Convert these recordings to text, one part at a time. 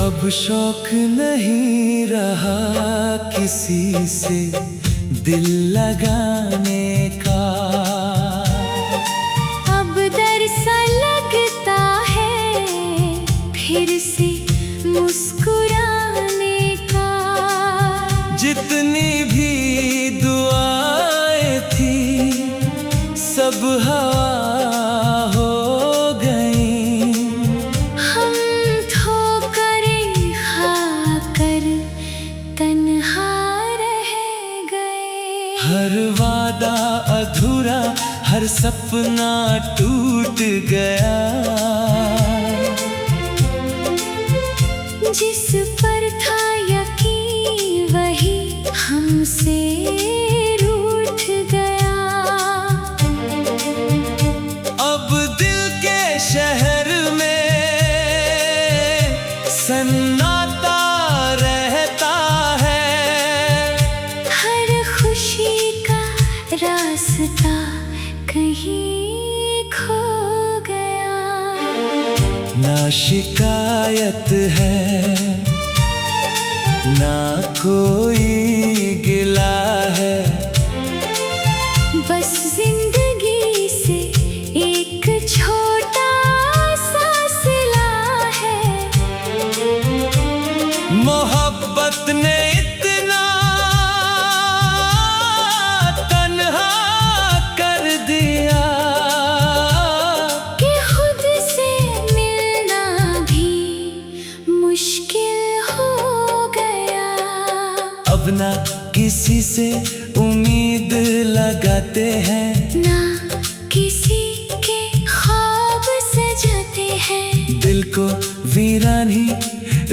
अब शौक नहीं रहा किसी से दिल लगाने का। अब डर सा लगता है फिर से मुस्कुराने का। जितनी भी दुआएं थी सब हवा हो गई। हम ठोकरें खाकर तन्हा रह गए। हर वादा अधूरा, हर सपना टूट गया। जिस पर था यकीन वही हमसे रूठ गया। अब दिल के शहर में सन्नाटा रहता है। हर खुशी का रास्ता कहीं खो गया। ना शिकायत है ना कोई गिला है। बस जिंदगी से एक छोटा सा सिला है। मोहब्बत ने इतना तन्हा कर दिया कि खुद से मिलना भी मुश्किल हो गया। अब ना किसी से उम्मीद लगाते हैं, ना किसी के ख्वाब सजाते हैं। दिल को वीरान ही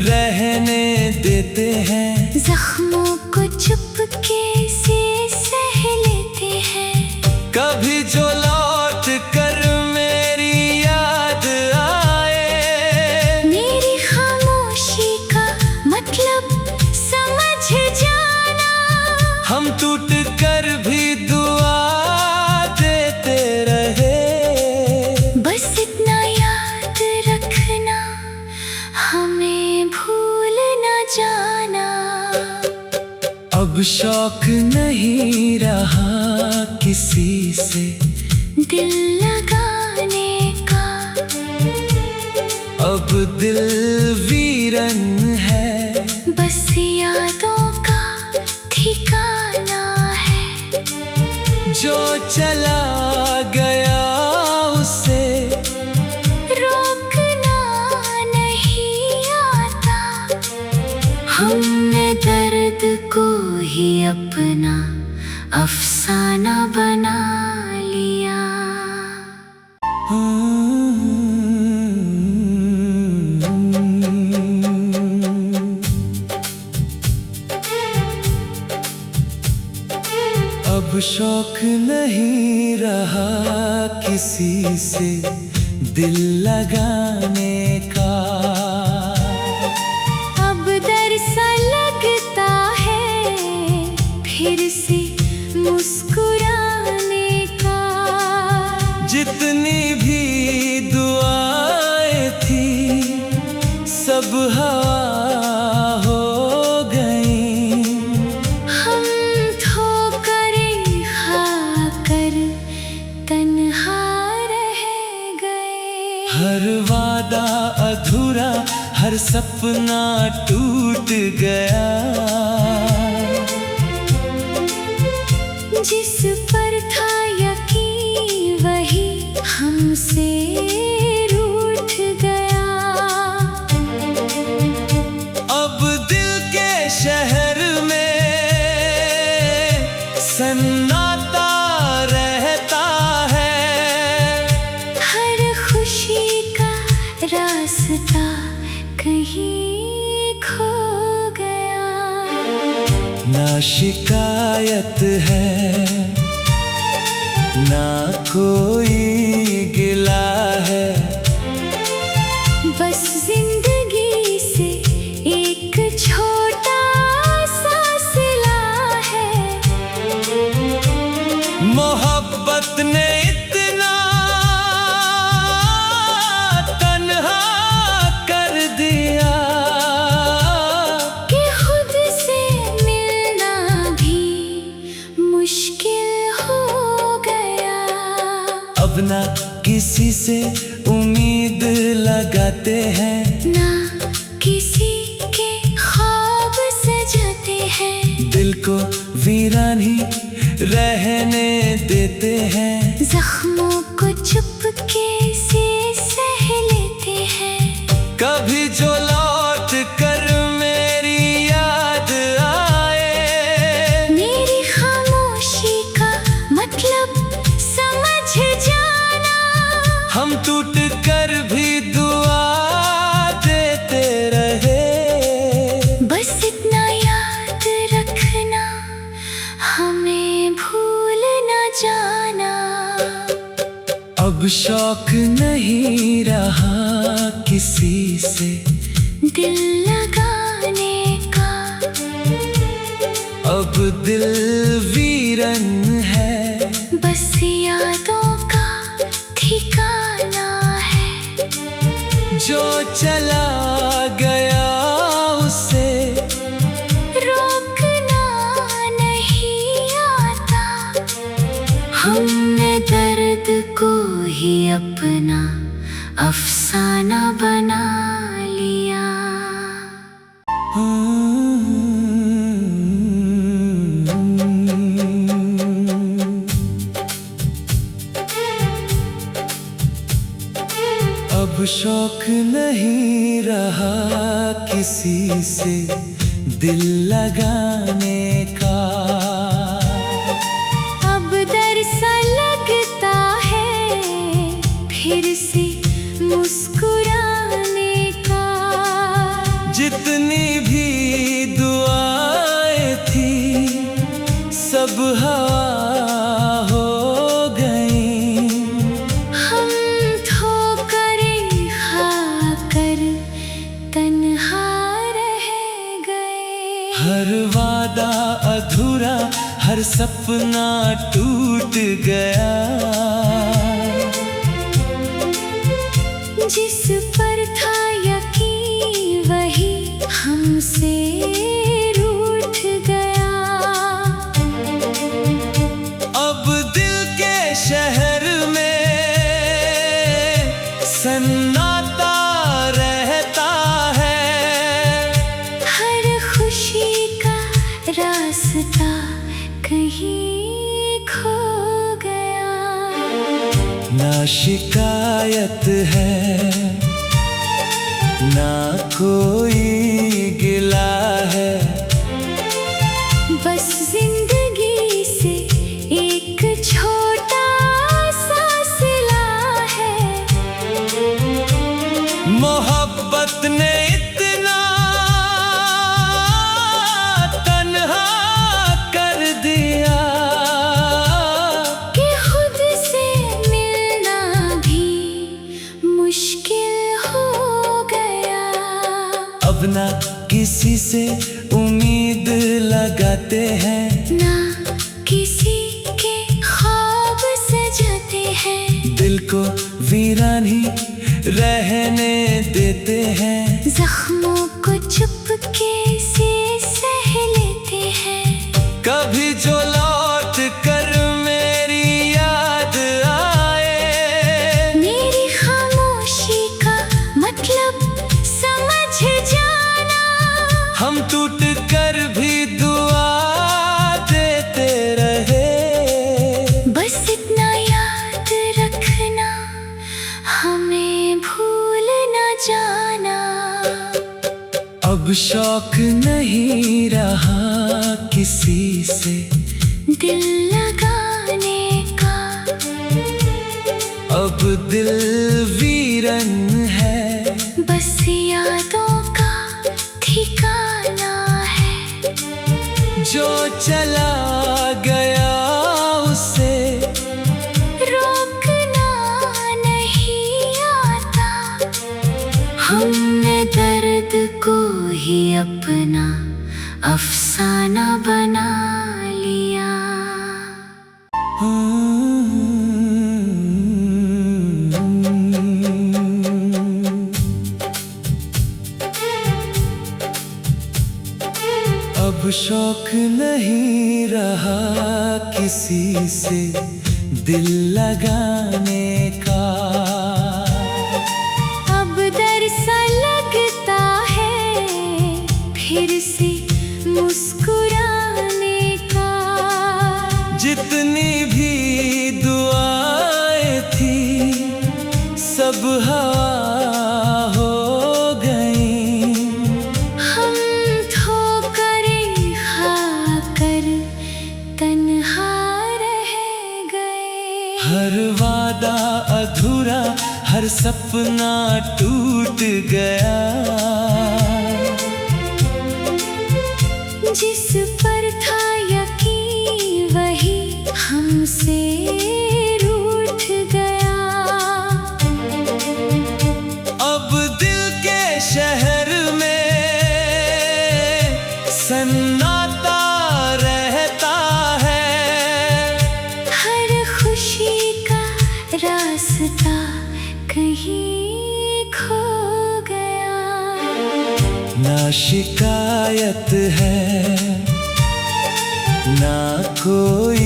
रहने देते हैं। जख्मों को चुपके से सह लेते हैं। कभी जो लौट कर मेरी याद आए, मेरी खामोशी का मतलब समझ जाना। हम टूट कर भी दुआ देते रहे। बस इतना याद रखना हमें भूल न जाना। अब शौक नहीं रहा किसी से दिल लगाने का। अब दिल वीरन है। बस यादों का ठिकाना है। जो चला गया उसे रोकना नहीं आता। हमने दर्द को ही अपना अफसाना बना लिया। अब शौक नहीं रहा किसी से दिल लगाने का। अब डर सा लगता है फिर से मुस्कुराने का। जितनी भी दुआएं थी सब हवा हो गई। हम ठोकरें खाकर तन्हा रह गए। हर वादा अधूरा, हर सपना टूट गया। जिस पर था यकीन वही हमसे रूठ गया। अब दिल के शहर में सन्नाटा रहता है। हर खुशी का रास्ता कहीं खो गया। ना शिकायत है ना कोई गिला है। बस जिंदगी से एक छोटा सा सिला है। मोहब्बत ने इतना तन्हा कर दिया कि खुद से मिलना भी मुश्किल हो गया। अब ना किसी से उम्मीद लगाते हैं, ना किसी के ख्वाब सजाते हैं। दिल को वीरान ही रहने देते हैं। जख्मों को चुपके से सह लेते हैं। कभी जो लौट कर मेरी याद आए, मेरी खामोशी का मतलब समझ जाना। हम टूट कर भी दुआ देते रहे। बस इतना याद रखना, हमें भूल न जाना। अब शौक नहीं रहा किसी से दिल लगाने का। अब दिल वीरन है, बस यादों का ठिकाना है। जो चला गया उसे रोकना नहीं आता। हमने दर्द को ही अपना अफसाना बना लिया। अब शौक नहीं रहा किसी से दिल लगाने का। अब डर सा लगता है फिर से मुस्कुराने का। जितनी भी दुआएं थी सब हवा हो गई। हम ठोकरें खाकर तन्हा रह गए। हर वादा अधूरा, हर सपना टूट गया। जिस पर था यकीन वही हमसे रूठ गया। अब दिल के शहर में सन्नाटा रहता है। हर खुशी का रास्ता कहीं खो गया। ना शिकायत है, ना कोई गिला है। बस जिंदगी से एक छोटा सा सिला है। मोहब्बत ने इतना तन्हा कर दिया कि खुद से मिलना भी मुश्किल हो गया। अब ना किसी से उम्मीद लगाते हैं, ना किसी के ख्वाब सजाते हैं। दिल को वीरान ही रहने देते हैं। जख्मों को चुपके से सह लेते हैं। कभी जो लौट कर मेरी याद आए, मेरी खामोशी का मतलब समझ जाना। हम टूट कर भी दुआ देते रहे। बस इतना याद रखना, हमें भूल न जाना। अब शौक नहीं रहा किसी से दिल लगाने का। अब दिल वीरन है, बस यादों का ठिकाना है। जो चला गया उसे रोकना नहीं आता। हमने दर्द को ही अपना अफसाना बना लिया। शौक नहीं रहा किसी से दिल लगाने का। अब डर सा लगता है फिर से मुस्कुराने का। जितनी भी दुआएं थी सब हवा हो गई। हम ठोकरें खाकर तन्हा रह गए। हर वादा अधूरा, हर सपना टूट गया। जिस पर था यकीन वही हमसे रूठ गया। अब दिल के शहर में सन्नाटा रहता है। हर खुशी का रास्ता कहीं खो गया। ना शिकायत है ना कोई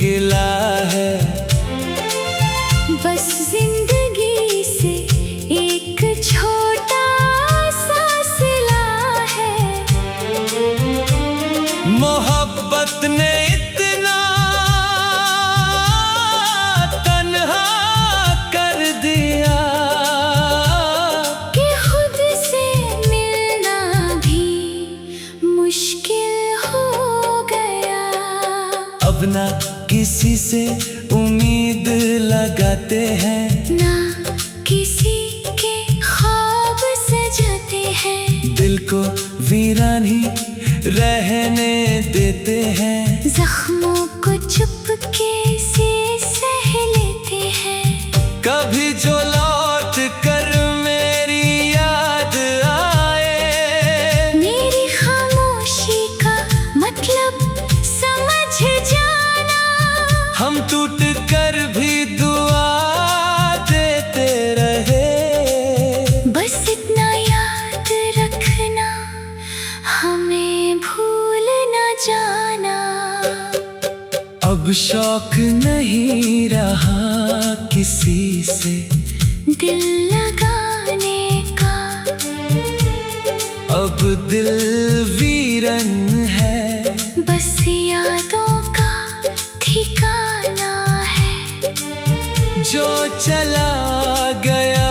गिला है। बस जिंदगी से एक छोटा सा सिला है। मोहब्बत ने इतना तन्हा कर दिया कि खुद से मिलना भी मुश्किल हो गया। अब ना किसी से उम्मीद लगाते हैं, ना किसी के ख्वाब सजाते हैं। दिल को वीरान ही रहने देते हैं। जख्मों को चुपके से सह लेते हैं। कभी जो लौट कर मेरी याद आए, मेरी खामोशी का मतलब समझ जाना। हम टूट कर भी दुआ देते रहे। बस इतना याद रखना हमें भूल न जाना। अब शौक नहीं रहा किसी से दिल लगाने का। अब दिल वीरन है। बस यादों का ठिकाना है। जो चला गया